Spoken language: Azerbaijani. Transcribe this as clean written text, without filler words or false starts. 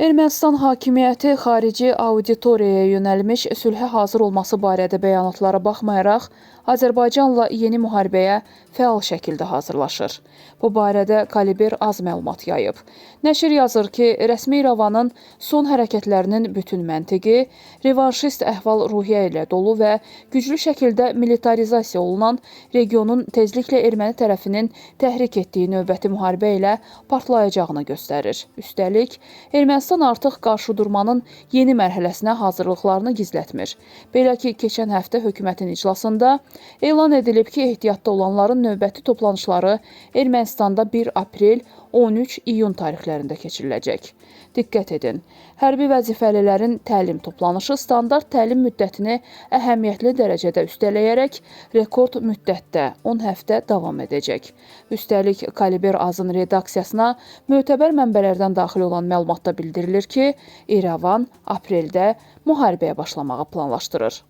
Ermənistan hakimiyyəti xarici auditoriyaya yönəlmiş sülhə hazır olması barədə bəyanatlara baxmayaraq, Azərbaycanla yeni müharibəyə fəal şəkildə hazırlaşır. Bu barədə Kaliber az məlumat yayıb. Nəşr yazır ki, rəsmi İrəvanın son hərəkətlərinin bütün məntiqi, revanşist əhval-ruhiyyə ilə dolu və güclü şəkildə militarizasiya olunan regionun tezliklə erməni tərəfinin təhrik etdiyi növbəti müharibə ilə partlayacağını göstərir. Üstəlik, Ermənistan artıq qarşıdurmanın yeni mərhələsinə hazırlıqlarını gizlətmir. Belə ki, keçən həftə hökumətin iclasında elan edilib ki, ehtiyatda olanların növbəti toplanışları Ermənistanda 1 aprel 13 iyun tarixlərində keçiriləcək. Diqqət edin, hərbi vəzifəlilərin təlim toplanışı standart təlim müddətini əhəmiyyətli dərəcədə üstələyərək rekord müddətdə 10 həftə davam edəcək. Üstəlik, Kaliber Azın redaksiyasına mötəbər mənbələrdən daxil olan məlumatda bildirilir ki, İrəvan apreldə müharibəyə başlamağı planlaşdırır.